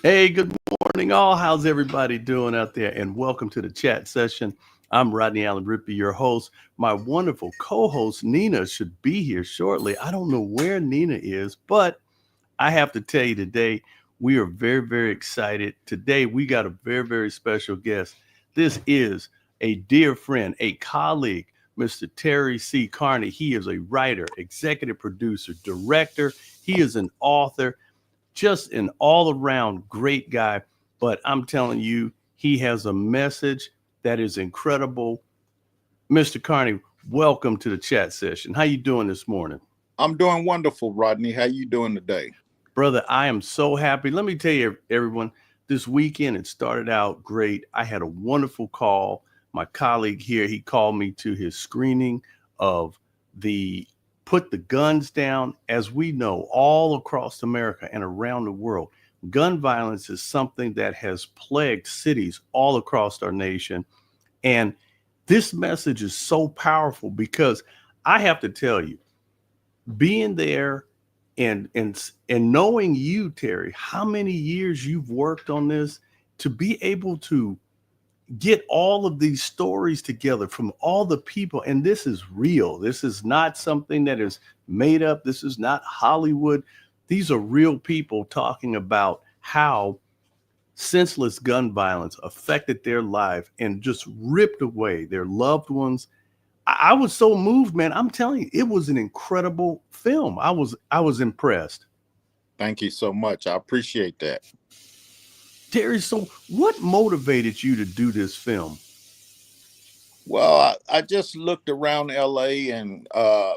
Hey, good morning, all. How's everybody doing out there? And welcome to the chat session. I'm Rodney Allen Rippey, your host. My wonderful co host, Nina, should be here shortly. I don't know where Nina is, but I have to tell you today, we are very, very excited. Today, we got a very, very special guest. This is a dear friend, a colleague, Mr. Terry C. Carney. He is a writer, executive producer, director. He is an author, just an all around great guy. But I'm telling you, he has a message that is incredible. Mr. Carney, welcome to the chat session. How you doing this morning? I'm doing wonderful, Rodney. How you doing today? Brother, I am so happy. Let me tell you, everyone, this weekend it started out great. I had a wonderful call. My colleague here, he called me to his screening of the Put the Guns Down. As we know, all across America and around the world, gun violence is something that has plagued cities all across our nation. And this message is so powerful because I have to tell you, being there and knowing you, Terry, how many years you've worked on this, to be able to get all of these stories together from all the people, and this is real. This is not something that is made up. This is not Hollywood. These are real people talking about how senseless gun violence affected their life and just ripped away their loved ones. I was so moved, man. I'm telling you, it was an incredible film. I was impressed. Thank you so much. I appreciate that. Terry, so what motivated you to do this film? Well, I just looked around LA and a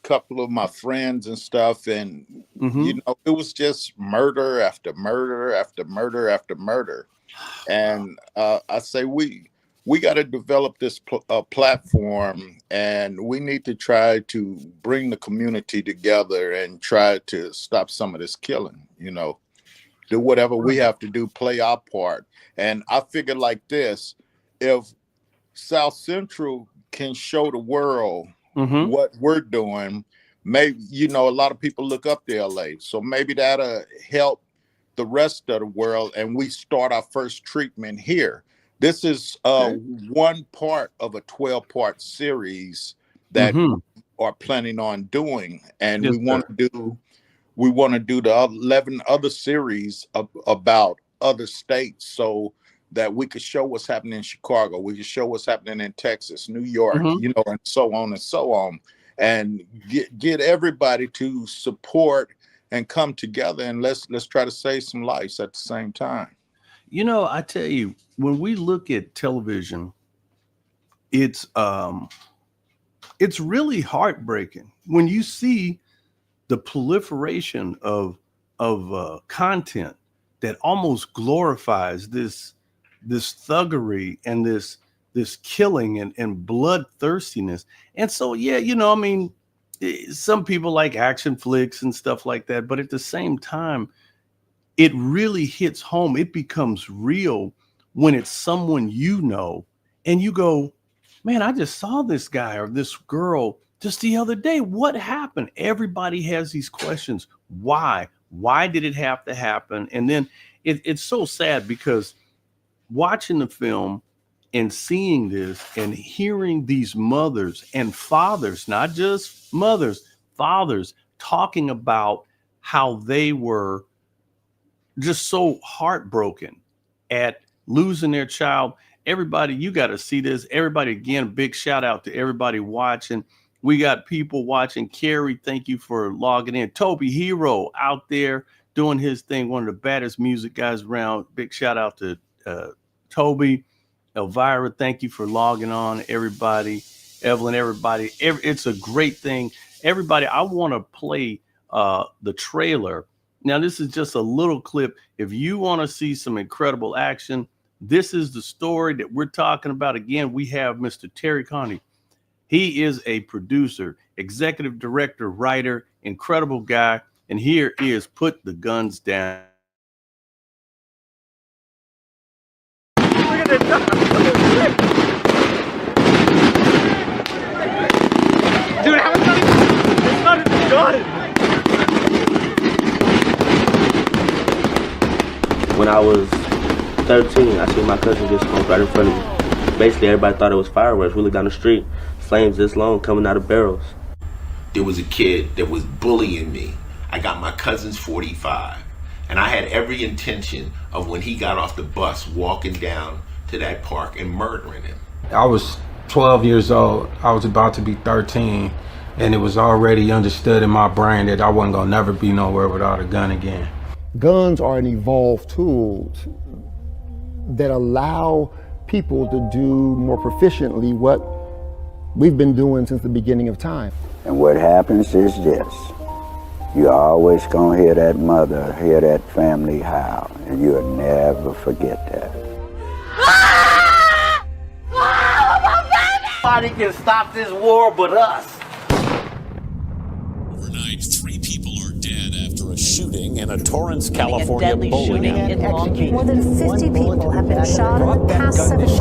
couple of my friends and stuff, and Mm-hmm. it was just murder after murder after murder after murder. And I say we got to develop this platform, and we need to try to bring the community together and try to stop some of this killing. Do whatever we have to do, play our part. And I figured like this: if South Central can show the world Mm-hmm. what we're doing, maybe a lot of people look up to LA, so maybe that'll help the rest of the world, and we start our first treatment here. This is Okay. one part of a 12-part series that Mm-hmm. we are planning on doing, and Yes, sir. we want to do the 11 other series about other states, so that we could show what's happening in Chicago, we could show what's happening in Texas, New York, Mm-hmm. and so on and so on, and get everybody to support and come together, and let's try to save some lives at the same time. I tell you, when we look at television, it's um it's really heartbreaking when you see the proliferation of content that almost glorifies this thuggery and this killing and bloodthirstiness. And so, yeah, I mean, some people like action flicks and stuff like that, but at the same time, it really hits home. It becomes real when it's someone and you go, man, I just saw this guy or this girl just the other day. What happened? Everybody has these questions. Why? Why did it have to happen? And then it's so sad because watching the film and seeing this and hearing these mothers and fathers, not just mothers, fathers talking about how they were just so heartbroken at losing their child. Everybody, you got to see this. Everybody, again, big shout out to everybody watching. We got people watching. Carrie, thank you for logging in. Toby Hero out there doing his thing, one of the baddest music guys around. Big shout out to Toby. Elvira, thank you for logging on. Everybody, Evelyn, everybody. It's a great thing. Everybody, I want to play the trailer. Now, this is just a little clip. If you want to see some incredible action, this is the story that we're talking about. Again, we have Mr. Terry Carney. He is a producer, executive director, writer, incredible guy. And here is Put the Guns Down. Look at this. Dude, how is it's not even done. When I was 13, I seen my cousin get smoked right in front of me. Basically, everybody thought it was fireworks. We looked down the street, flames this long coming out of barrels. There was a kid that was bullying me. I got my cousin's 45, and I had every intention of when he got off the bus walking down to that park and murdering him. I was 12 years old. I was about to be 13, and it was already understood in my brain that I wasn't gonna never be nowhere without a gun again. Guns are an evolved tool that allow people to do more proficiently what we've been doing since the beginning of time. And what happens is this: you always gonna hear that mother, hear that family howl, and you'll never forget that. Nobody can stop this war but us. Overnight, 3 people are dead after a shooting in a Torrance, California bowling alley. More than 50 people have been shot in the past 7 days.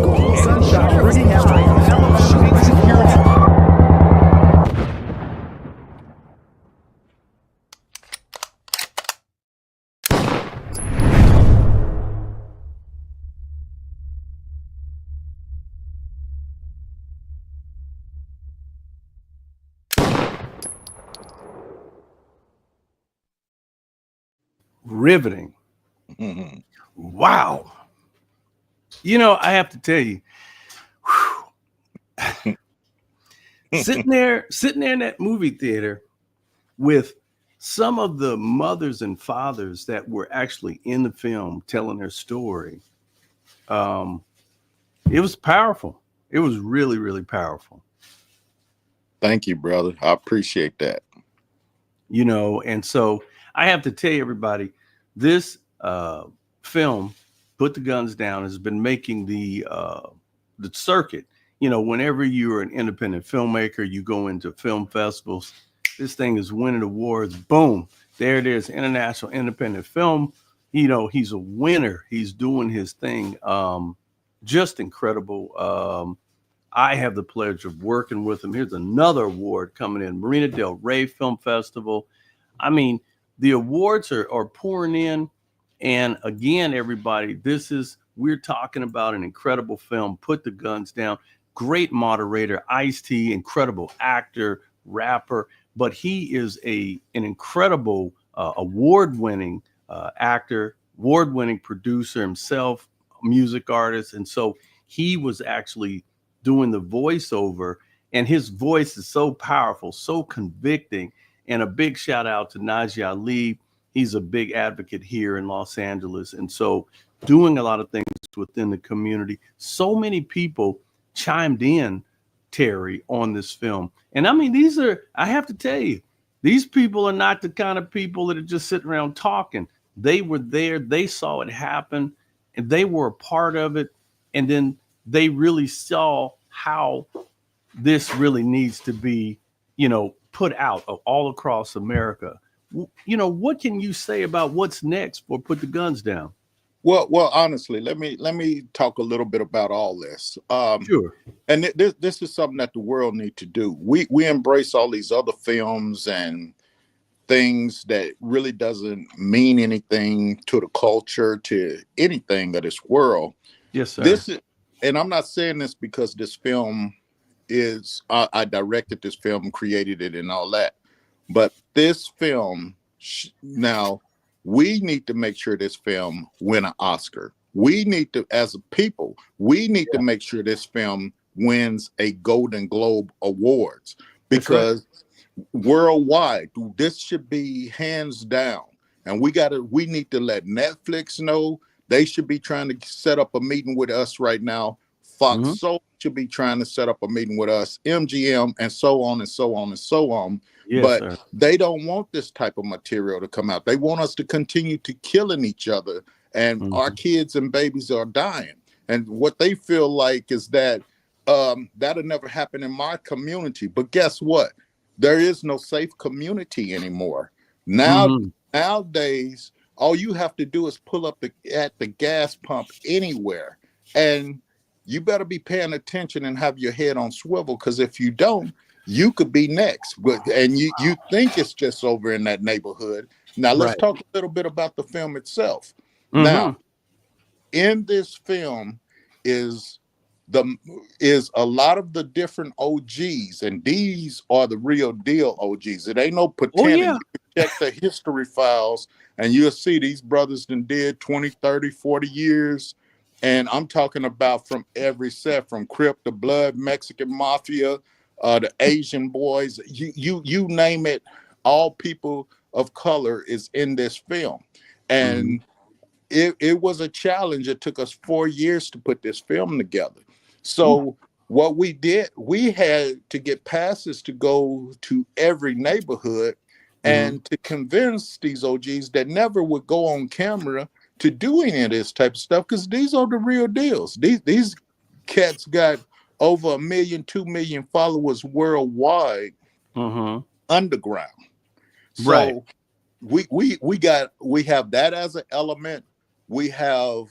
Riveting. Wow. You know, I have to tell you, sitting there in that movie theater with some of the mothers and fathers that were actually in the film telling their story, it was powerful. It was really, really powerful. Thank you, brother. I appreciate that. You know, and so I have to tell you, everybody, this film, Put the Guns Down, has been making the circuit. You know, whenever you're an independent filmmaker, you go into film festivals, this thing is winning awards. Boom, there it is, International Independent Film. You know, he's a winner. He's doing his thing. Just incredible. I have the pleasure of working with him. Here's another award coming in, Marina Del Rey Film Festival. I mean, the awards are pouring in. And again, everybody, we're talking about an incredible film, Put the Guns Down. Great moderator, Ice-T, incredible actor, rapper, but he is an incredible award-winning actor, award-winning producer himself, music artist. And so he was actually doing the voiceover, and his voice is so powerful, so convicting. And a big shout out to Najee Ali. He's a big advocate here in Los Angeles. And so doing a lot of things within the community. So many people chimed in, Terry, on this film. And I mean, I have to tell you, these people are not the kind of people that are just sitting around talking. They were there, they saw it happen, and they were a part of it. And then they really saw how this really needs to be, you know, put out all across America. You know, what can you say about what's next for Put the Guns Down? Well, honestly, let me talk a little bit about all this. Sure. And this is something that the world needs to do. We embrace all these other films and things that really doesn't mean anything to the culture, to anything of this world. Yes, sir. And I'm not saying this because this film is, I directed this film, created it and all that. But this film, now, we need to make sure this film win an Oscar. We need to, as a people, we need to make sure this film wins a Golden Globe Awards, because worldwide, this should be hands down. And we need to let Netflix know. They should be trying to set up a meeting with us right now. Fox Soul should be trying to set up a meeting with us, MGM, and so on and so on and so on. Yes, but sir, they don't want this type of material to come out. They want us to continue to killing each other, and our kids and babies are dying. And what they feel like is that that'll never happen in my community. But guess what? There is no safe community anymore. Nowadays, all you have to do is pull up at the gas pump anywhere, and you better be paying attention and have your head on swivel, because if you don't, you could be next. And you think it's just over in that neighborhood. Now let's talk a little bit about the film itself. Now, in this film is a lot of the different OGs, and these are the real deal OGs. It ain't no pretending. yeah. You can check the history files and you'll see these brothers done did 20, 30, 40 years. And I'm talking about from every set, from Crip, the Blood, Mexican Mafia, the Asian boys, you name it, all people of color is in this film. And it was a challenge. It took us 4 years to put this film together. So what we did, we had to get passes to go to every neighborhood and to convince these OGs that never would go on camera to do any of this type of stuff, because these are the real deals. These cats got over 1 million, 2 million followers worldwide, underground. So Right. we have that as an element. We have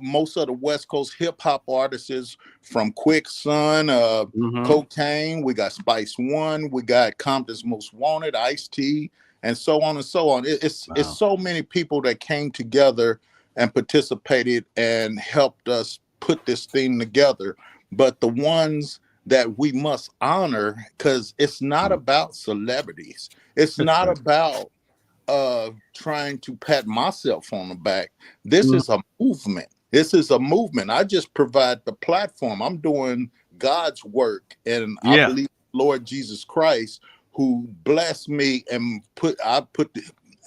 most of the West Coast hip hop artists, from Quick Son, Cocaine. We got Spice One. We got Compton's Most Wanted, Ice-T, and so on and so on. It's so many people that came together and participated and helped us put this thing together. But the ones that we must honor, because it's not about celebrities. It's not about trying to pat myself on the back. This is a movement. This is a movement. I just provide the platform. I'm doing God's work, and I believe Lord Jesus Christ, who blessed me and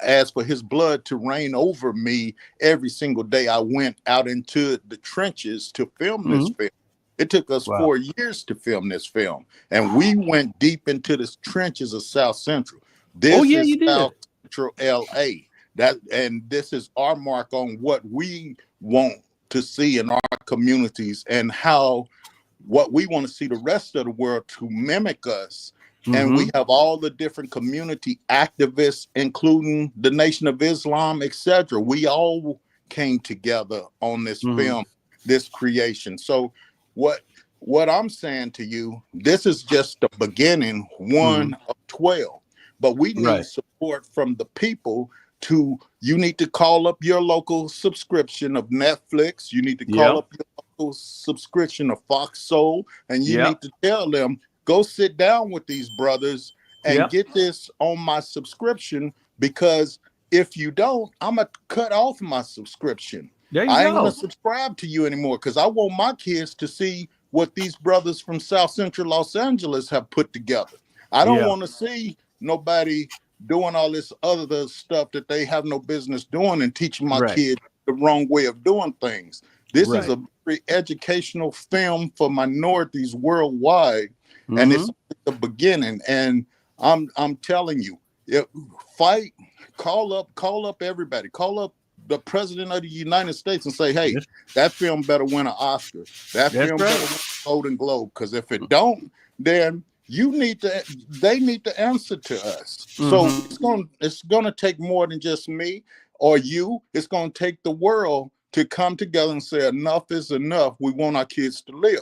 asked for his blood to reign over me every single day I went out into the trenches to film this film. It took us 4 years to film this film, and we went deep into the trenches of South Central. This is South Central LA. And this is our mark on what we want to see in our communities, and what we want to see the rest of the world to mimic us. And we have all the different community activists, including the Nation of Islam, etc. We all came together on this film, this creation. So what I'm saying to you, this is just the beginning, one of 12. But we need support from the people. You need to call up your local subscription of Netflix. You need to call up your local subscription of Fox Soul, and you need to tell them, go sit down with these brothers and get this on my subscription, because if you don't, I'm going to cut off my subscription. I ain't going to subscribe to you anymore, because I want my kids to see what these brothers from South Central Los Angeles have put together. I don't want to see nobody doing all this other stuff that they have no business doing and teaching my kids the wrong way of doing things. This is a very educational film for minorities worldwide, and it's the beginning. And I'm telling you, call up everybody, call up the president of the United States and say, hey, that film better win an Oscar. That film better win a Golden Globe, because if it don't, then they need to answer to us. So it's gonna take more than just me or you. It's gonna take the world to come together and say enough is enough. We want our kids to live.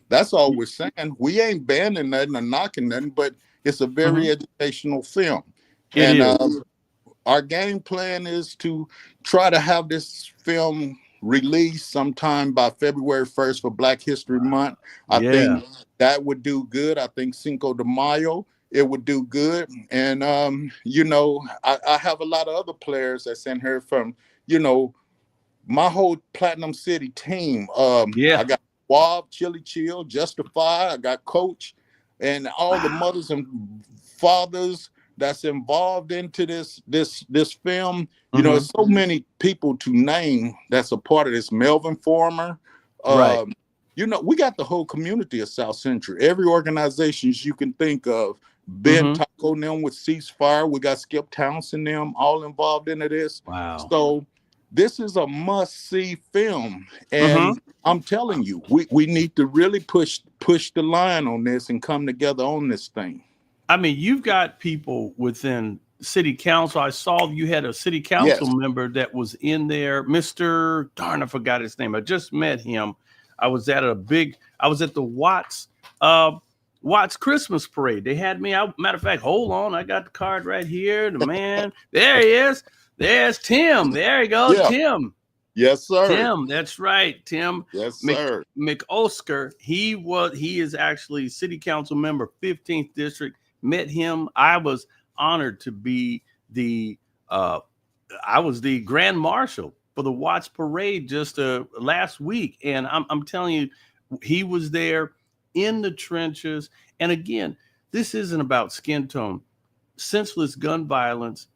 That's all we're saying. We ain't banning nothing or knocking nothing, but it's a very educational film. Our game plan is to try to have this film released sometime by February 1st for Black History Month. I think that would do good. I think Cinco de Mayo, it would do good. And, I have a lot of other players that's in here from, my whole Platinum City team. I got Wob, Chili Chill, Justify. I got Coach, and all the mothers and fathers that's involved into this film. There's so many people to name that's a part of this. Melvin Former. We got the whole community of South Central. Every organizations you can think of. Ben Taco and them with Ceasefire. We got Skip Townsend and them all involved into this. Wow. So this is a must-see film. And I'm telling you, we need to really push the line on this and come together on this thing. I mean, you've got people within city council. I saw you had a city council member that was in there, Mr. Darn, I forgot his name. I just met him. I was at the Watts Christmas parade. They had me out. Matter of fact, hold on. I got the card right here. The man, there he is. There's Tim. There he goes, Tim. Yes, sir. Tim, that's right. Tim Yes, sir. McOsker. He is actually city council member, 15th district. Met him. I was honored to be I was the grand marshal for the Watts Parade just last week. And I'm telling you, he was there in the trenches. And again, this isn't about skin tone. Senseless gun violence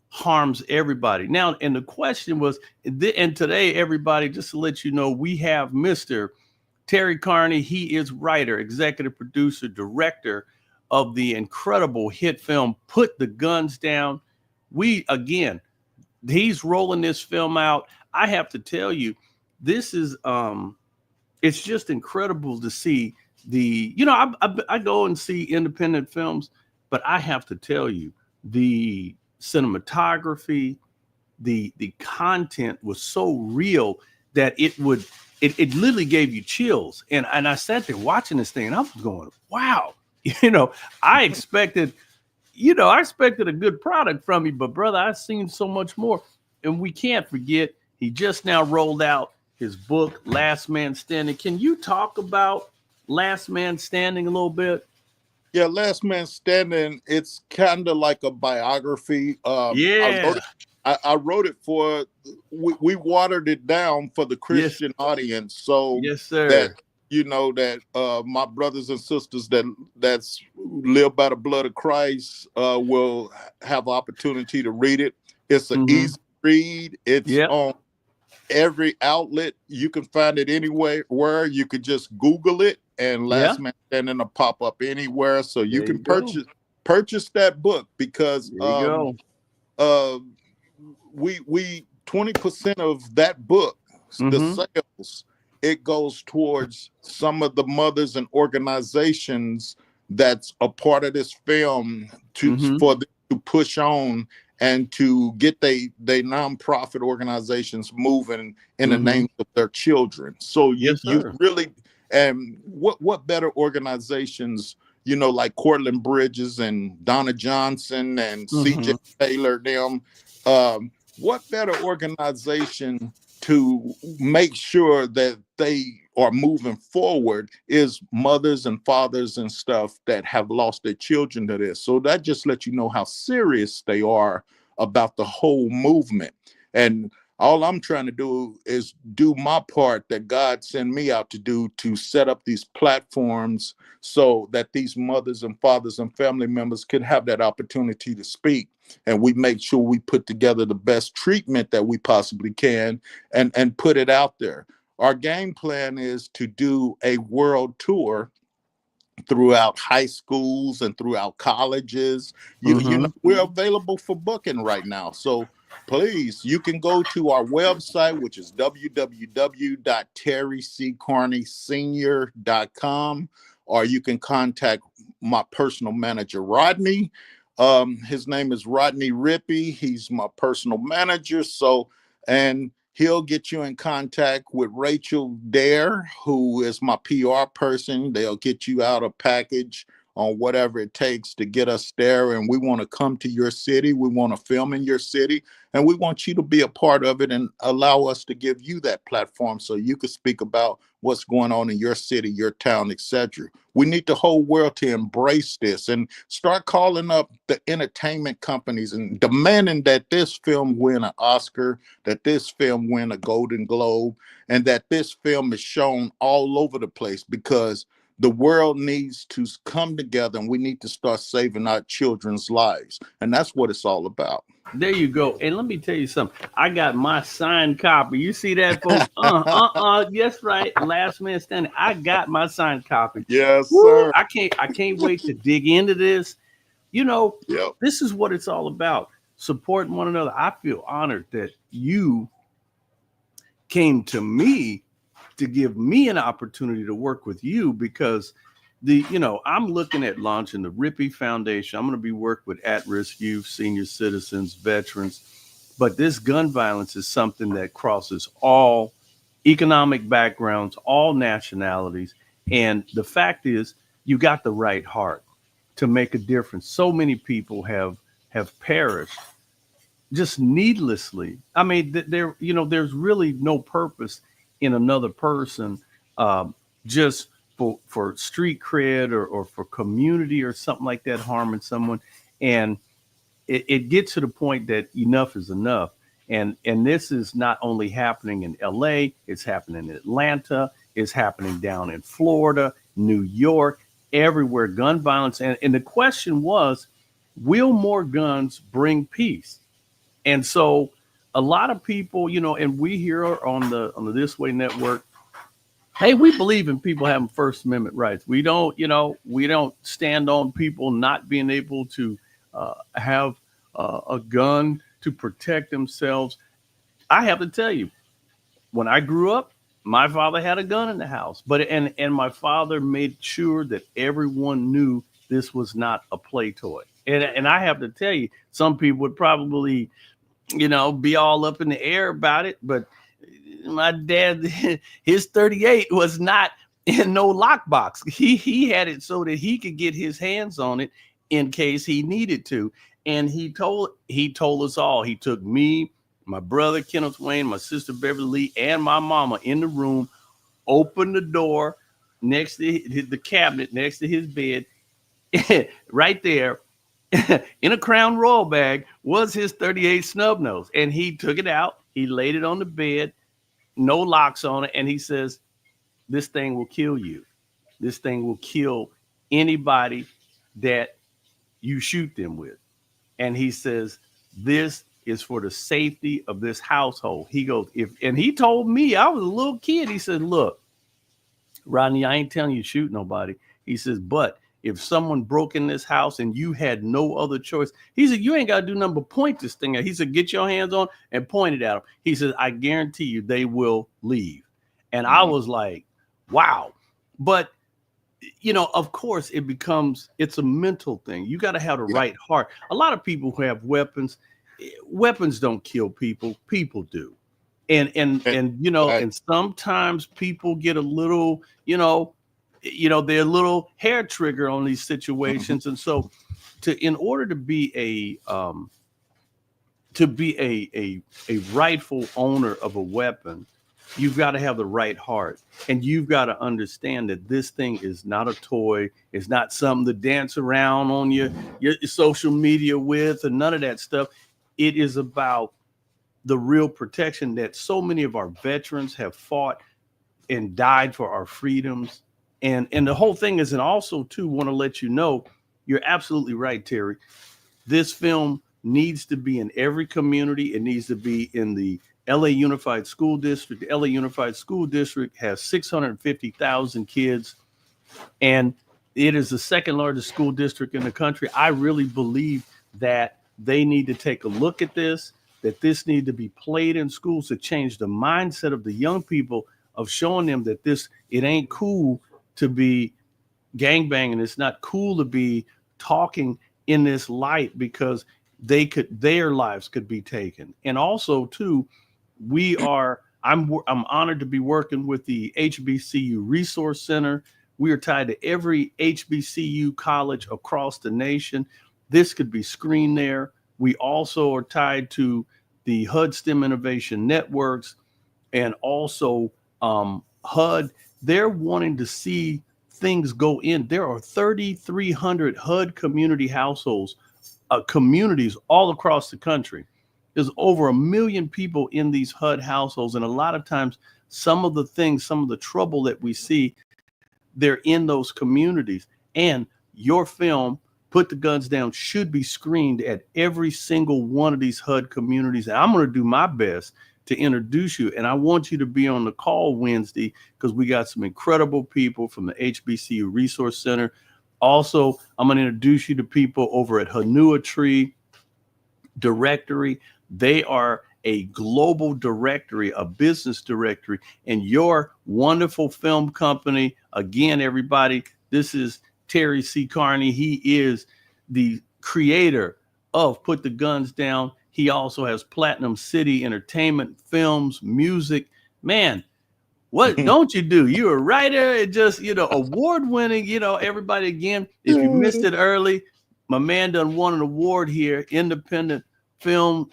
harms everybody. Now, and the question was, and today, everybody, just to let you know, we have Mr. Terry Carney. He is writer, executive producer, director of the incredible hit film, Put the Guns Down. He's rolling this film out. I have to tell you, this is, it's just incredible to see I go and see independent films, but I have to tell you, the cinematography, the content was so real that it literally gave you chills. And I sat there watching this thing and I was going, wow, I expected a good product from you, but brother, I've seen so much more. And we can't forget, he just now rolled out his book, Last Man Standing. Can you talk about Last Man Standing a little bit? Yeah, Last Man Standing, it's kind of like a biography. I wrote it for, we watered it down for the Christian audience. So yes, sir. that my brothers and sisters that's live by the blood of Christ will have opportunity to read it. It's an easy read. It's on every outlet. You can find it anywhere. Where you could just Google it, and Last Man Standing will pop up anywhere. So you can purchase that book, because we 20% of that book, the sales, it goes towards some of the mothers and organizations that's a part of this film for them to push on and to get they nonprofit organizations moving in the name of their children. So you really, and what better organizations, like Cortland Bridges and Donna Johnson and CJ Taylor, what better organization to make sure that they are moving forward is mothers and fathers and stuff that have lost their children to this. So that just lets you know how serious they are about the whole movement. And all I'm trying to do is do my part that God sent me out to do, to set up these platforms so that these mothers and fathers and family members can have that opportunity to speak. And we make sure we put together the best treatment that we possibly can and put it out there. Our game plan is to do a world tour throughout high schools and throughout colleges. We're available for booking right now. So please, you can go to our website, which is www.terryccarneysenior.com, or you can contact my personal manager, Rodney. His name is Rodney Rippey. He's my personal manager. And he'll get you in contact with Rachel Dare, who is my PR person. They'll get you out a package on whatever it takes to get us there. And we want to come to your city. We want to film in your city. And we want you to be a part of it and allow us to give you that platform so you can speak about what's going on in your city, your town, etc. We need the whole world to embrace this and start calling up the entertainment companies and demanding that this film win an Oscar, that this film win a Golden Globe, and that this film is shown all over the place, because the world needs to come together and we need to start saving our children's lives. And that's what it's all about. There you go. And let me tell you something. I got my signed copy. You see that, folks? Yes, right. Last Man Standing. I got my signed copy. Yes, Woo! sir. I can't wait to dig into this. This is what it's all about. Supporting one another. I feel honored that you came to me to give me an opportunity to work with you, because I'm looking at launching the Rippey Foundation. I'm going to be working with at-risk youth, senior citizens, veterans. But this gun violence is something that crosses all economic backgrounds, all nationalities. And the fact is, you got the right heart to make a difference. So many people have perished just needlessly. I mean, there, there's really no purpose in another person, just for street cred or for community or something like that, harming someone. And it gets to the point that enough is enough. And this is not only happening in LA, it's happening in Atlanta, it's happening down in Florida, New York, everywhere, gun violence. And the question was, will more guns bring peace? And so a lot of people, and we here on the This Way Network, hey, we believe in people having First Amendment rights. We don't stand on people not being able to have a gun to protect themselves. I have to tell you, when I grew up, my father had a gun in the house, and my father made sure that everyone knew this was not a play toy. And I have to tell you, some people would probably, be all up in the air about it, but my dad, his 38 was not in no lockbox. He had it so that he could get his hands on it in case he needed to. And he told us all. He took me, my brother Kenneth Wayne, my sister Beverly Lee, and my mama in the room, opened the door next to the cabinet next to his bed, right there, in a Crown Royal bag was his 38 snub nose. And he took it out, he laid it on the bed, no locks on it, and he says, "This thing will kill you. This thing will kill anybody that you shoot them with." And he says, "This is for the safety of this household." He goes, and he told me, I was a little kid. He said, "Look, Rodney, I ain't telling you to shoot nobody." He says, "But if someone broke in this house and you had no other choice," he said, "you ain't got to do nothing but point this thing out." He said, "Get your hands on and point it at them." He says, "I guarantee you they will leave." And I was like, wow. But of course, it's a mental thing. You got to have the right heart. A lot of people who have weapons don't kill people. People do. And sometimes people get a little, they're a little hair trigger on these situations. And so in order to be a rightful owner of a weapon, you've got to have the right heart, and you've got to understand that this thing is not a toy. It's not something to dance around on your social media with, and none of that stuff. It is about the real protection that so many of our veterans have fought and died for our freedoms. And the whole thing is, and also too, want to let you know, you're absolutely right, Terry. This film needs to be in every community. It needs to be in the LA Unified School District. The LA Unified School District has 650,000 kids, and it is the second largest school district in the country. I really believe that they need to take a look at this, that this needs to be played in schools to change the mindset of the young people, of showing them that it ain't cool to be gangbanging. It's not cool to be talking in this light, because their lives could be taken. And also too, I'm honored to be working with the HBCU Resource Center. We are tied to every HBCU college across the nation. This could be screened there. We also are tied to the HUD STEM Innovation Networks, and also HUD. They're wanting to see things go in. There are 3,300 HUD community households, communities all across the country. There's over 1 million people in these HUD households. And a lot of times, some of the trouble that we see, they're in those communities. And your film, Put the Guns Down, should be screened at every single one of these HUD communities. And I'm going to do my best to introduce you. And I want you to be on the call Wednesday, because we got some incredible people from the HBCU Resource Center. Also, I'm going to introduce you to people over at Hanua Tree Directory. They are a global directory, a business directory, and your wonderful film company. Again, everybody, this is Terry C. Carney. He is the creator of Put the Guns Down. He also has Platinum City Entertainment, films, music. Man, what don't you do? You're a writer, and just, award-winning, everybody. Again, if you missed it early, my man done won an award here, independent film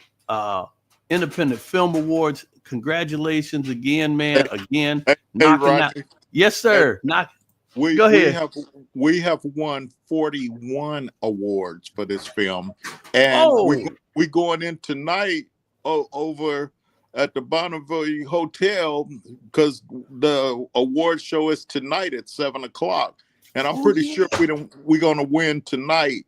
Independent Film Awards. Congratulations again, man. Again, Hey, knocking out. Rodney, Yes, sir. Knock. we Go we ahead. have won 41 awards for this film, and Oh, we going in tonight over at the Bonneville Hotel because the award show is tonight at 7:00, and I'm pretty sure we're gonna win tonight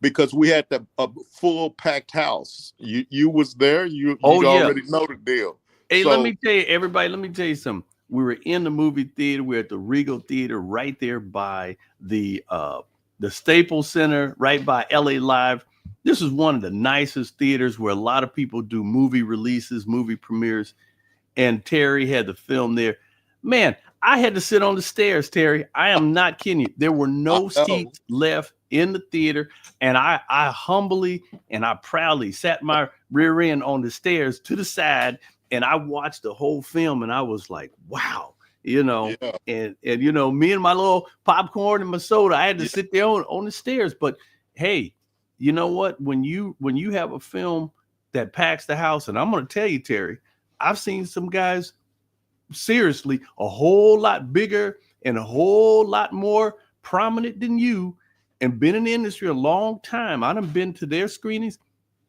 because we had a full packed house. You was there. You yeah. already know the deal. Hey, So- let me tell you, everybody, let me tell you something. We were in the movie theater. We're at the Regal Theater right there by the Staples Center, right by LA Live. This is one of the nicest theaters where a lot of people do movie releases, movie premieres. And Terry had the film there. Man, I had to sit on the stairs, Terry. I am not kidding you. There were no seats left in the theater. And I humbly and I proudly sat my rear end on the stairs to the side. And I watched the whole film and I was like, wow, and me and my little popcorn and my soda, I had to sit there on the stairs. But hey, you know what? When you have a film that packs the house, and I'm going to tell you, Terry, I've seen some guys seriously a whole lot bigger and a whole lot more prominent than you and been in the industry a long time. I done been to their screenings.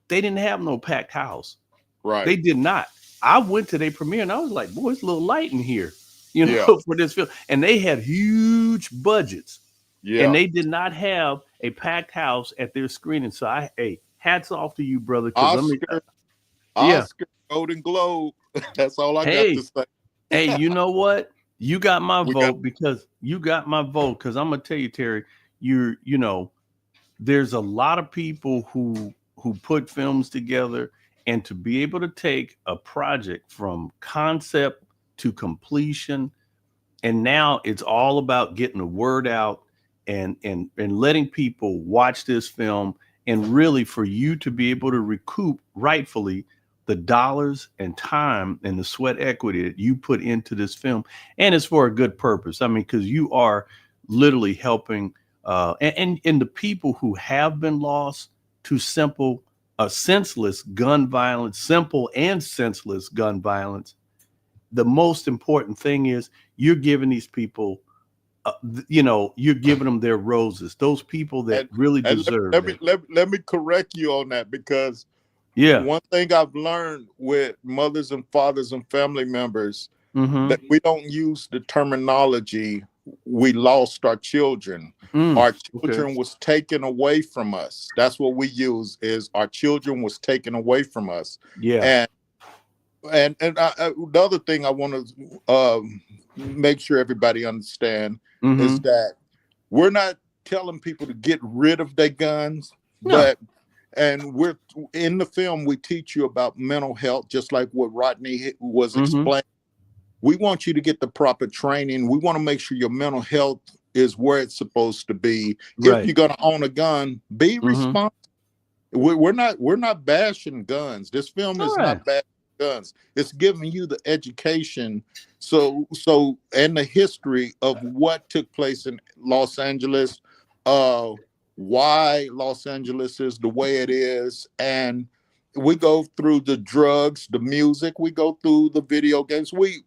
They didn't have no packed house. Right. They did not. I went to their premiere and I was like, boy, it's a little light in here, for this film. And they had huge budgets. Yeah. And they did not have a packed house at their screening. So hats off to you, brother. Oscar, Golden Globe. That's all I got to say. Hey, you know what? You got my vote because I'm gonna tell you, Terry, there's a lot of people who put films together, and to be able to take a project from concept to completion, and now it's all about getting the word out and letting people watch this film, and really for you to be able to recoup rightfully the dollars and time and the sweat equity that you put into this film. And it's for a good purpose. I mean, because you are literally helping and the people who have been lost to senseless gun violence, simple and senseless gun violence. The most important thing is you're giving these people, you're giving them their roses. Those people that really deserve it. Let me correct you on that, because one thing I've learned with mothers and fathers and family members, that we don't use the terminology, we lost our children. Our children was taken away from us. That's what we use, is our children was taken away from us. Yeah. And the other thing I want to make sure everybody understand is that we're not telling people to get rid of their guns, and we're in the film, we teach you about mental health, just like what Rodney was explaining. We want you to get the proper training. We want to make sure your mental health is where it's supposed to be. If you're going to own a gun, be responsible. We're not bashing guns. This film is not bashing guns. It's giving you the education. So and the history of what took place in Los Angeles, why Los Angeles is the way it is, and we go through the drugs, the music, we go through the video games. We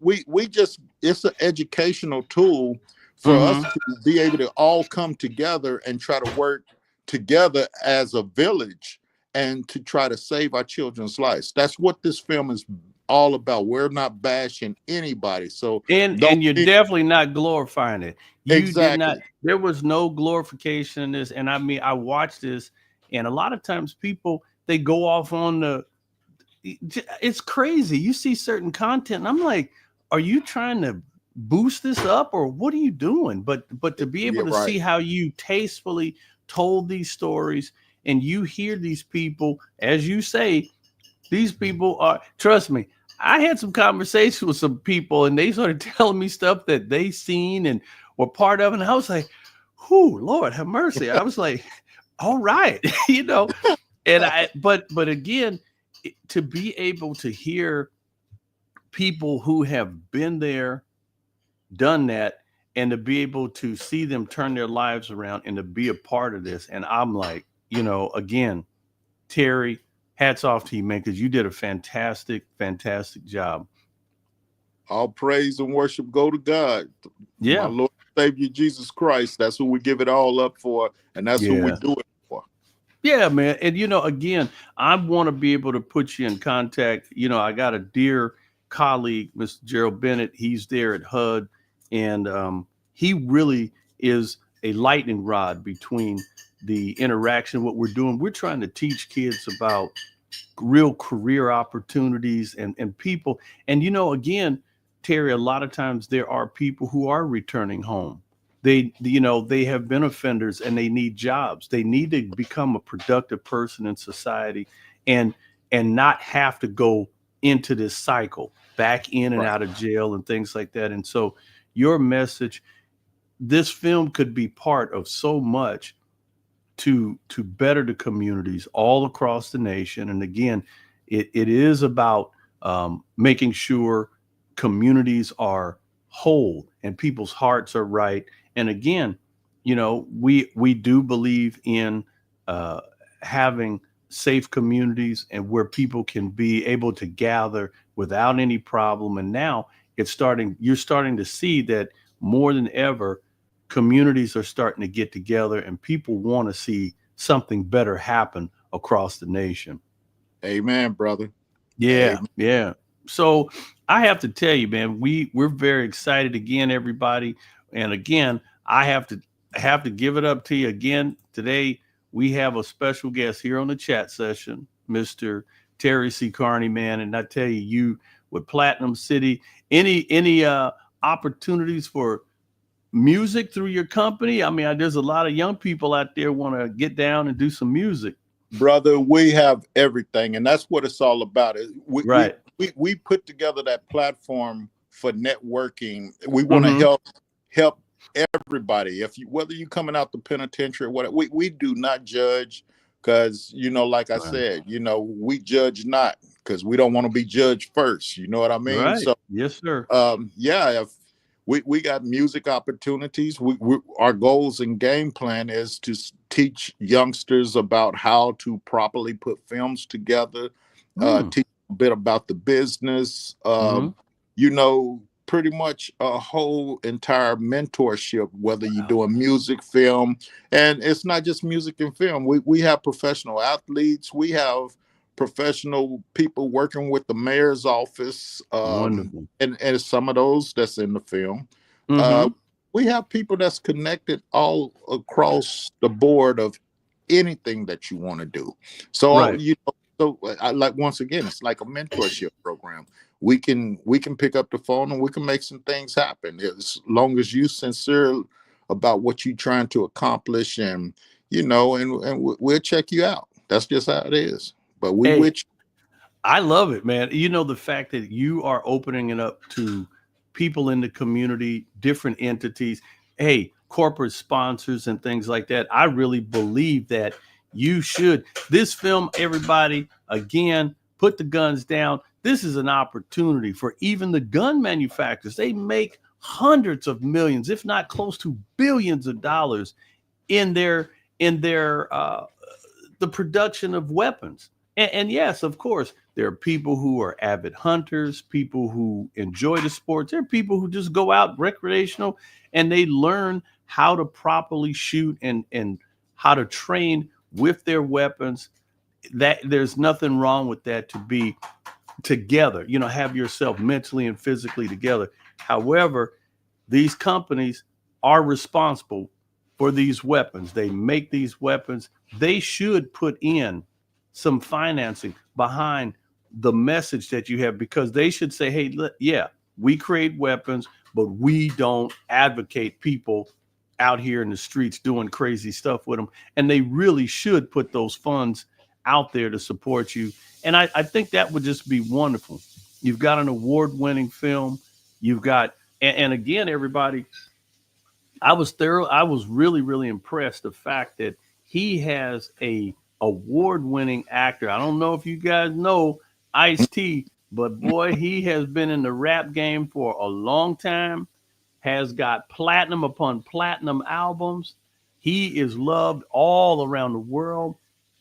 just, it's an educational tool for us to be able to all come together and try to work together as a village and to try to save our children's lives. That's what this film is all about. We're not bashing anybody. So and you're definitely not glorifying it. Exactly. There was no glorification in this. And I mean, I watched this, and a lot of times people, they go off on it's crazy. You see certain content and I'm like, are you trying to boost this up or what are you doing? But to be able to see how you tastefully told these stories, and you hear these people, as you say, these people are, trust me, I had some conversations with some people and they started telling me stuff that they seen and were part of, and I was like, whoo, Lord have mercy. I was like, all right, and but again, to be able to hear people who have been there, done that, and to be able to see them turn their lives around and to be a part of this. And I'm like, again, Terry, hats off to you, man, because you did a fantastic job. All praise and worship go to God. Yeah. My Lord and Savior Jesus Christ. That's who we give it all up for, and that's who we do it for. Yeah, man. And again, I want to be able to put you in contact. I got a dear colleague, Mr. Gerald Bennett. He's there at HUD, and he really is a lightning rod between the interaction, what we're doing. We're trying to teach kids about real career opportunities and people. And, again, Terry, a lot of times there are people who are returning home. They have been offenders and they need jobs. They need to become a productive person in society and not have to go into this cycle back in and out of jail and things like that. And so your message, this film could be part of so much to better the communities all across the nation. And again, it is about making sure communities are whole and people's hearts are right. And again, we do believe in having safe communities and where people can be able to gather without any problem. And now you're starting to see that more than ever, communities are starting to get together and people want to see something better happen across the nation. Amen, brother. Yeah. Amen. Yeah. So I have to tell you, man, we're very excited again, everybody. And again, I have to give it up to you again. Today, we have a special guest here on the chat session, Mr. Terry C. Carney, man. And I tell you with Platinum City, any opportunities for music through your company? I mean, there's a lot of young people out there want to get down and do some music. Brother, we have everything, and that's what it's all about. We put together that platform for networking. We want to help everybody. Whether you coming out the penitentiary or whatever, we do not judge, because like I said, we judge not because we don't want to be judged first. You know what I mean? Right. So yes, sir. If we got music opportunities. Our goals and game plan is to teach youngsters about how to properly put films together, teach a bit about the business, pretty much a whole entire mentorship, whether you're doing music, film, and it's not just music and film. We have professional athletes. We have professional people working with the mayor's office, Wonderful. And some of those that's in the film. We have people that's connected all across the board of anything that you want to do. So, once again, it's like a mentorship program. We can pick up the phone and we can make some things happen as long as you sincere about what you're trying to accomplish, and we'll check you out. That's just how it is. But I love it, man. The fact that you are opening it up to people in the community, different entities, corporate sponsors and things like that. I really believe that you should. This film, everybody, again, put the guns down. This is an opportunity for even the gun manufacturers. They make hundreds of millions, if not close to billions of dollars in the production of weapons. And yes, of course, there are people who are avid hunters, people who enjoy the sports. There are people who just go out recreational and they learn how to properly shoot and how to train with their weapons. That there's nothing wrong with that, to be together, have yourself mentally and physically together. However, these companies are responsible for these weapons. They make these weapons. They should put in some financing behind the message that you have, because they should say, hey, we create weapons, but we don't advocate people out here in the streets doing crazy stuff with them. And they really should put those funds out there to support you. And I think that would just be wonderful. You've got an award-winning film. You've got, and again, everybody, I was really, really impressed the fact that he has a award-winning actor. I don't know if you guys know Ice-T, but boy, he has been in the rap game for a long time, has got platinum upon platinum albums. He is loved all around the world,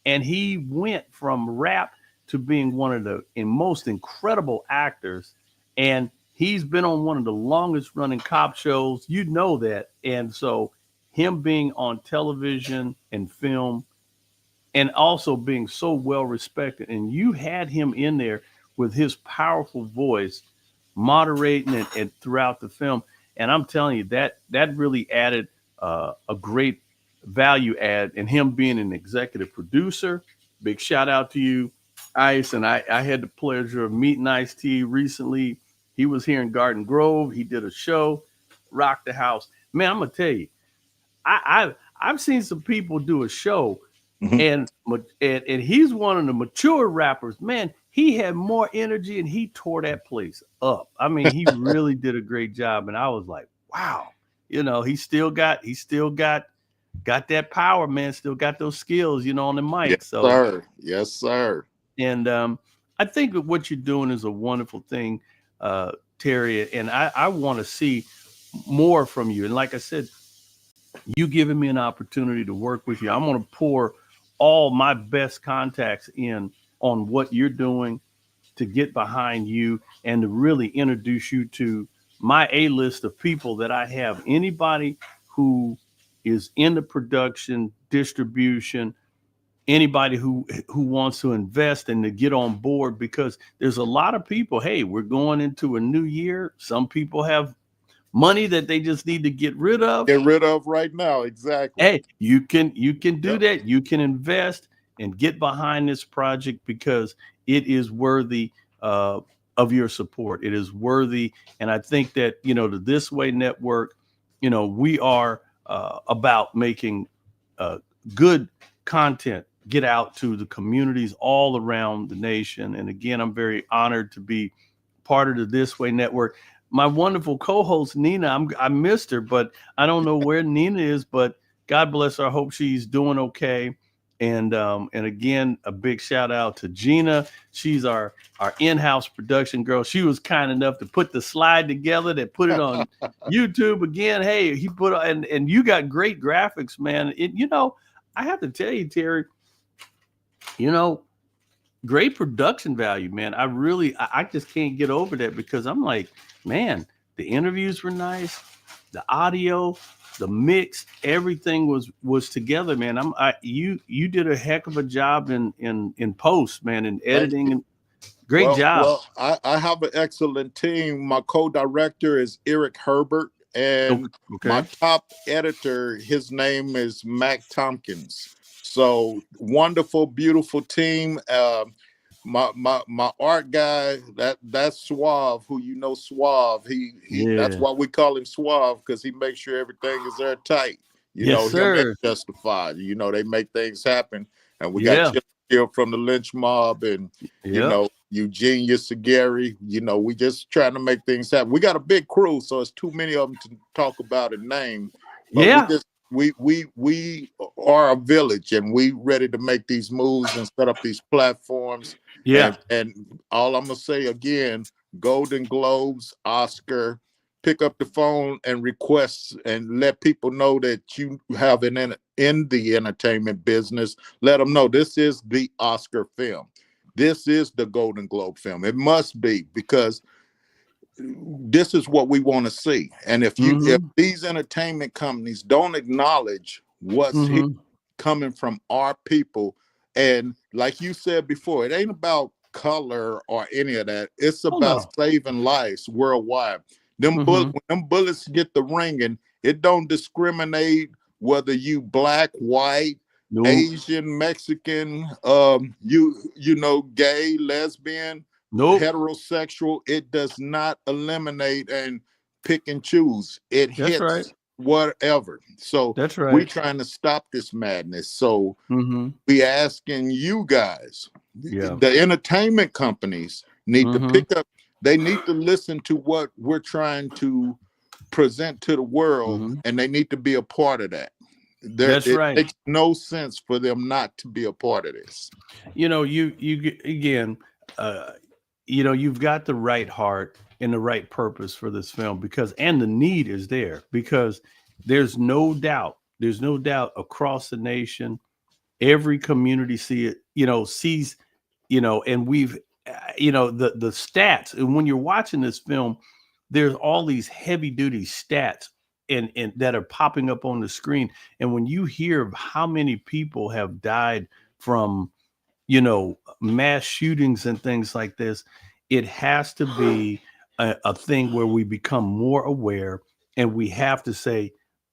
and he went from rap to being one of the most incredible actors. And he's been on one of the longest running cop shows. You know that. And so him being on television and film and also being so well respected, and you had him in there with his powerful voice moderating it and throughout the film. And I'm telling you that really added a great value add, and him being an executive producer. Big shout out to you, Ice. And I had the pleasure of meeting Ice-T recently. He was here in Garden Grove. He did a show, rocked the house. Man, I'm gonna tell you, I've seen some people do a show, and he's one of the mature rappers. Man, he had more energy and he tore that place up. I mean, he really did a great job. And I was like, wow, he still got that power, man. Still got those skills, on the mic. Yes, so, sir. Yes, sir. And I think that what you're doing is a wonderful thing, Terry. And I want to see more from you. And like I said, you giving me an opportunity to work with you. I'm going to pour all my best contacts in on what you're doing to get behind you and to really introduce you to my A-list of people that I have. Anybody who is in the production, distribution, anybody who wants to invest and to get on board, because there's a lot of people, hey, we're going into a new year. Some people have money that they just need to get rid of. Get rid of right now. Exactly. Hey, you can do that. You can invest and get behind this project because it is worthy of your support. It is worthy. And I think that, the This Way Network, we are about making good content get out to the communities all around the nation. And again, I'm very honored to be part of the This Way Network. My wonderful co-host, Nina, I missed her, but I don't know where Nina is, but God bless her. I hope she's doing okay. And again, a big shout out to Gina. She's our in-house production girl. She was kind enough to put the slide together that put it on YouTube again. Hey, he put and you got great graphics, man. I have to tell you, Terry, great production value, man. I just can't get over that because I'm like, man, the interviews were nice, the audio, the mix, everything was together, man. You did a heck of a job in post, man, in editing. And great job. Well, I have an excellent team. My co-director is Eric Herbert, and my top editor, his name is Mac Tompkins. So wonderful, beautiful team. My art guy, that's Suave, who Suave. That's why we call him Suave, because he makes sure everything is airtight. Sir. Justified. They make things happen. And we got Jill from the Lynch Mob, and Eugenia Segari. We just trying to make things happen. We got a big crew, so it's too many of them to talk about and name. But we are a village, and we ready to make these moves and set up these platforms. And all I'm gonna say again, Golden Globes, Oscar, pick up the phone and request and let people know that you have in the entertainment business. Let them know this is the Oscar film. This is the Golden Globe film. It must be, because this is what we want to see. And if these entertainment companies don't acknowledge what's coming from our people, and like you said before, it ain't about color or any of that. It's about saving lives worldwide. When them bullets get the ringing, it don't discriminate whether you black, white, Asian, Mexican, gay, lesbian, heterosexual. It does not eliminate and pick and choose. It hits whatever. So we're trying to stop this madness. So we asking you guys, the entertainment companies need to pick up. They need to listen to what we're trying to present to the world, and they need to be a part of that. It makes no sense for them not to be a part of this. You've got the right heart and the right purpose for this film, and the need is there, because there's no doubt across the nation, every community sees and we've, the stats. And when you're watching this film, there's all these heavy duty stats and that are popping up on the screen. And when you hear of how many people have died from, mass shootings and things like this, it has to be a thing where we become more aware, and we have to say,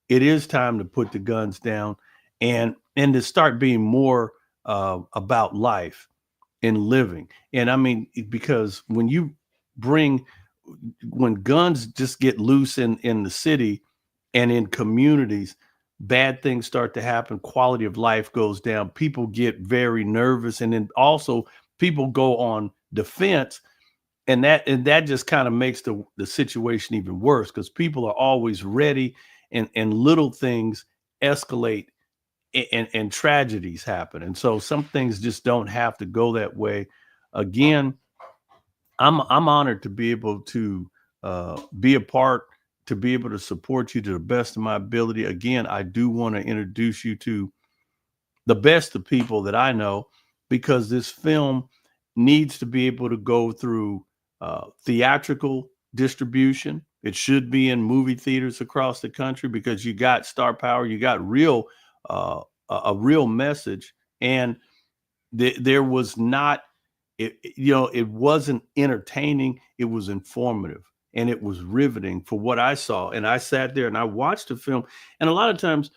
it is time to put the guns down and to start being more about life and living. And I mean, because when guns just get loose in the city and in communities, bad things start to happen. Quality of life goes down. People get very nervous. And then also people go on defense. And that just kind of makes the situation even worse, because people are always ready, and little things escalate and tragedies happen. And so some things just don't have to go that way. Again, I'm honored to be able to be a part, to be able to support you to the best of my ability. Again, I do want to introduce you to the best of people that I know, because this film needs to be able to go through theatrical distribution. It should be in movie theaters across the country, because you got star power, you got a real message. And there was not, it wasn't entertaining. It was informative, and it was riveting for what I saw. And I sat there and I watched the film. And a lot of times,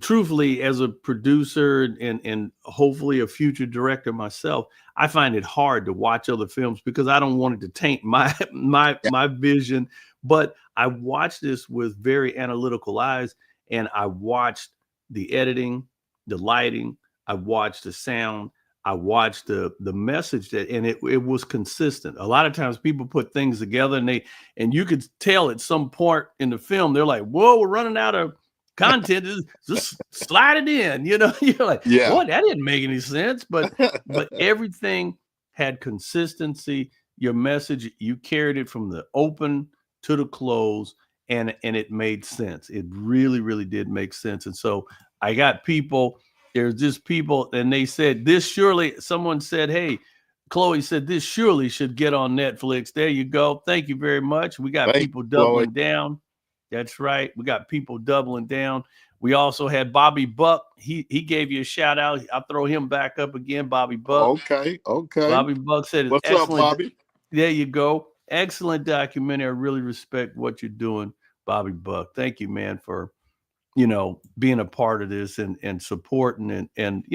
truthfully, as a producer and hopefully a future director myself, I find it hard to watch other films because I don't want it to taint my vision. But I watched this with very analytical eyes, and I watched the editing, the lighting, I watched the sound, I watched the message, and it was consistent. A lot of times people put things together and you could tell at some point in the film, they're like, whoa, we're running out of content, just slide it in, you're like, boy, that didn't make any sense. But everything had consistency. Your message, you carried it from the open to the close, and it made sense. It really, really did make sense. And so I got people, there's just people, and they said, someone said, hey, Chloe said, this surely should get on Netflix. There you go. Thank you very much. We got people doubling down. That's right. We got people doubling down. We also had Bobby Buck. He gave you a shout out. I'll throw him back up again. Bobby Buck. Okay. Bobby Buck said, what's up, Bobby? There you go. Excellent documentary. I really respect what you're doing, Bobby Buck. Thank you, man, for, being a part of this and supporting and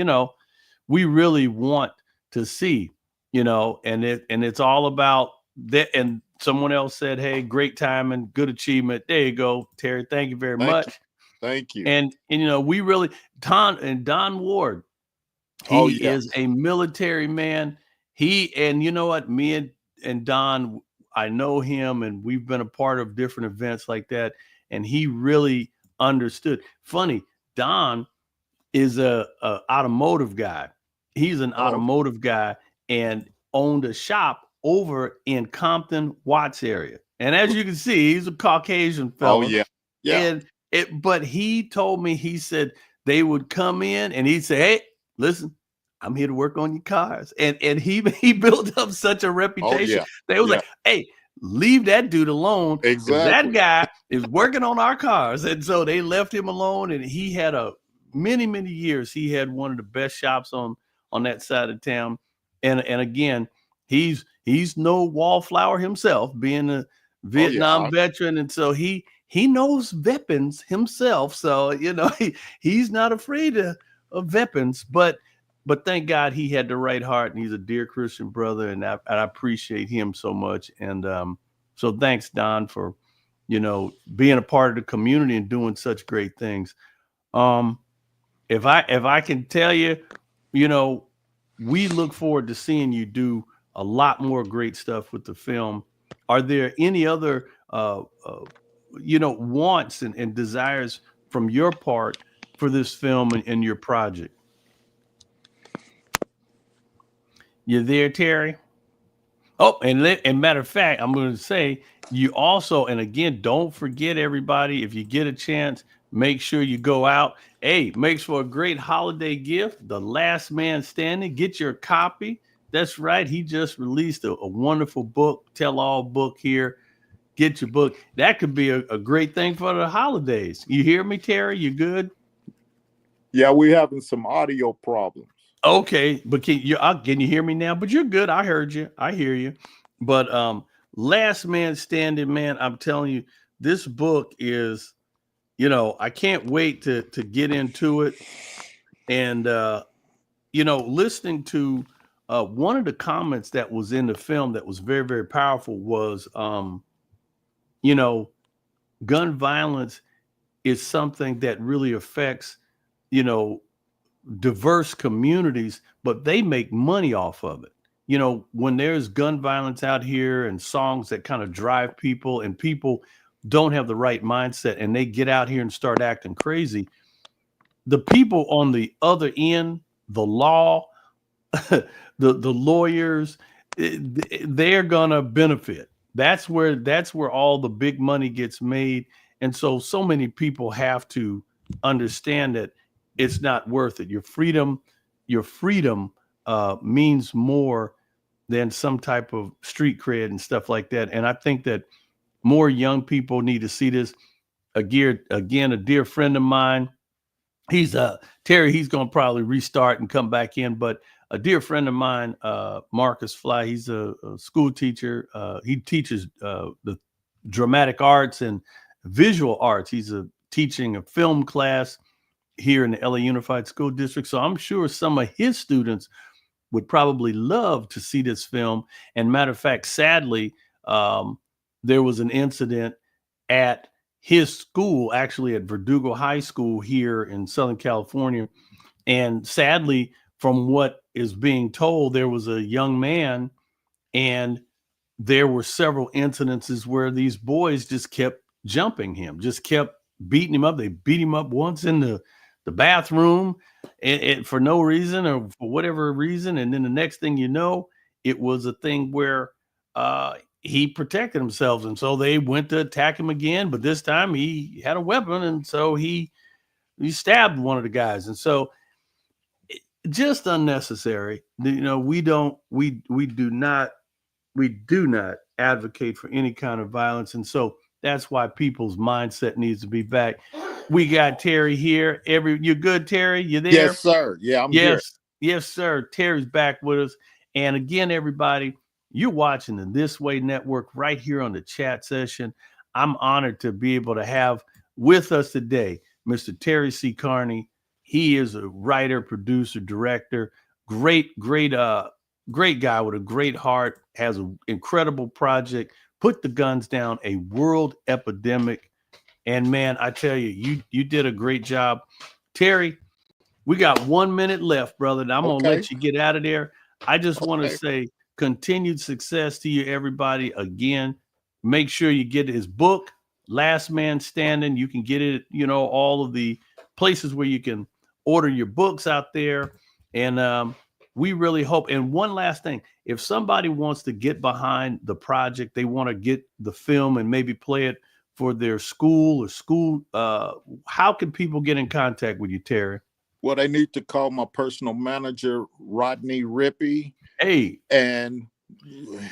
we really want to see, and it's all about that. And someone else said, hey, great time and good achievement. There you go, Terry. Thank you very much. Thank you. And we really, Don Ward, he is a military man. And you know what, me and Don, I know him, and we've been a part of different events like that. And he really understood. Funny, Don is a automotive guy. He's an automotive guy and owned a shop over in Compton, Watts area. And as you can see, he's a Caucasian fellow. Oh, yeah. But he told me, he said they would come in and he'd say, hey, listen, I'm here to work on your cars. And he built up such a reputation. They was like, hey, leave that dude alone. Exactly. That guy is working on our cars. And so they left him alone. And he had many, many years, he had one of the best shops on that side of town. And again, he's no wallflower himself, being a Vietnam veteran. And so he knows weapons himself. So, he's not afraid of weapons, but thank God he had the right heart, and he's a dear Christian brother. And I appreciate him so much. And so thanks, Don, for, being a part of the community and doing such great things. If I can tell you, we look forward to seeing you do a lot more great stuff with the film. Are there any other, wants and desires from your part for this film and your project? You there, Terry? Oh, and matter of fact, I'm going to say you also, and again, don't forget, everybody, if you get a chance, make sure you go out. Hey, makes for a great holiday gift. The Last Man Standing. Get your copy. That's right. He just released a wonderful book, tell all book here. Get your book. That could be a great thing for the holidays. You hear me, Terry? You good? Yeah, we're having some audio problems. Okay, but can you hear me now? But you're good. I heard you. I hear you. But Last Man Standing, man, I'm telling you, this book is, I can't wait to get into it. And listening to one of the comments that was in the film that was very, very powerful was gun violence is something that really affects, diverse communities, but they make money off of it. When there's gun violence out here and songs that kind of drive people and people don't have the right mindset and they get out here and start acting crazy, the people on the other end, the law, the lawyers, they're gonna benefit. That's where all the big money gets made. And so many people have to understand that it's not worth it. Your freedom means more than some type of street cred and stuff like that. And I think that more young people need to see this. Again, a dear friend of mine, he's Terry, he's going to probably restart and come back in, but a dear friend of mine, Marcus Fly, he's a school teacher. He teaches the dramatic arts and visual arts. He's teaching a film class here in the LA Unified School District. So I'm sure some of his students would probably love to see this film. And matter of fact, sadly, there was an incident at his school, actually at Verdugo High School here in Southern California. And sadly, from what is being told, there was a young man and there were several incidences where these boys just kept jumping him, just kept beating him up. They beat him up once in the bathroom and for no reason or for whatever reason. And then the next thing you know, it was a thing where he protected himself. And so they went to attack him again, but this time he had a weapon. And so he stabbed one of the guys. And so just unnecessary. We do not advocate for any kind of violence. And so that's why people's mindset needs to be back. We got Terry here. You good, Terry? You there? Yes, sir. Yeah, I'm here. Yes, sir. Terry's back with us. And again, everybody, you're watching the This Way Network right here on the chat session. I'm honored to be able to have with us today Mr. Terry C. Carney. He is a writer, producer, director, great guy with a great heart, has an incredible project, Put the Guns Down, a world epidemic. And man, I tell you, you did a great job. Terry, we got 1 minute left, brother. And I'm going to let you get out of there. I just want to say continued success to you, everybody. Again, make sure you get his book, Last Man Standing. You can get it, all of the places where you can order your books out there. And we really hope. And one last thing, if somebody wants to get behind the project, they want to get the film and maybe play it for their school, how can people get in contact with you, Terry? Well, they need to call my personal manager, Rodney Rippey. Hey. And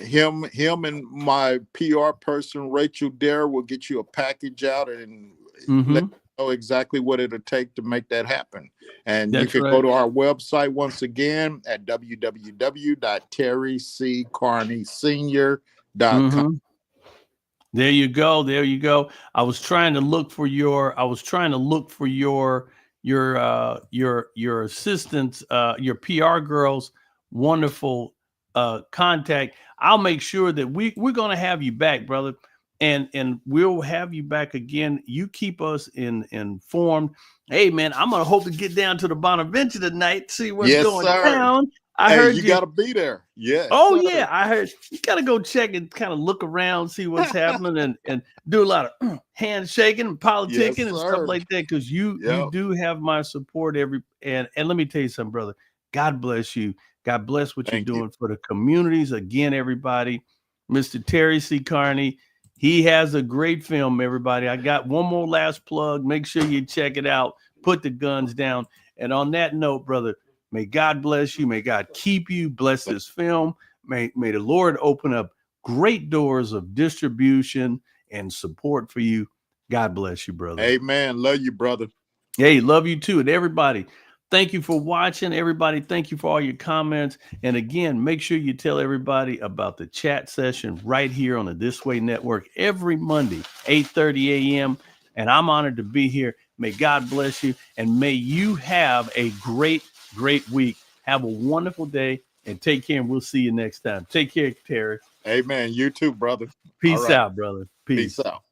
him and my PR person, Rachel Dare, will get you a package out and let you know exactly what it'll take to make that happen. And you can go to our website once again at www.terryccarneysenior.com. There you go. I was trying to look for your assistant's, your PR girl's wonderful contact. I'll make sure that we're going to have you back, brother. And we'll have you back again. You keep us informed. Hey man, I'm going to hope to get down to the Bonaventure tonight, see what's going down. I heard you got to be there. Yeah. Oh yeah, I heard you got to go check and kind of look around, see what's happening, and do a lot of handshaking and politicking and stuff like that. Because you do have my support and let me tell you something, brother. God bless you. God bless what you're doing for the communities. Again, everybody, Mr. Terry C. Carney. He has a great film, everybody. I got one more last plug. Make sure you check it out. Put the Guns Down. And on that note, brother, May God bless you. May God keep you. Bless this film. May the Lord open up great doors of distribution and support for you. God bless you, brother. Amen. Love you, brother. Hey, love you too. And everybody, thank you for watching. Everybody, thank you for all your comments. And again, make sure you tell everybody about the chat session right here on the This Way Network every Monday, 8:30 a.m. And I'm honored to be here. May God bless you. And may you have a great week. Have a wonderful day and take care. And we'll see you next time. Take care, Terry. Amen. You too, brother. Peace All right. out, brother. Peace. Peace out.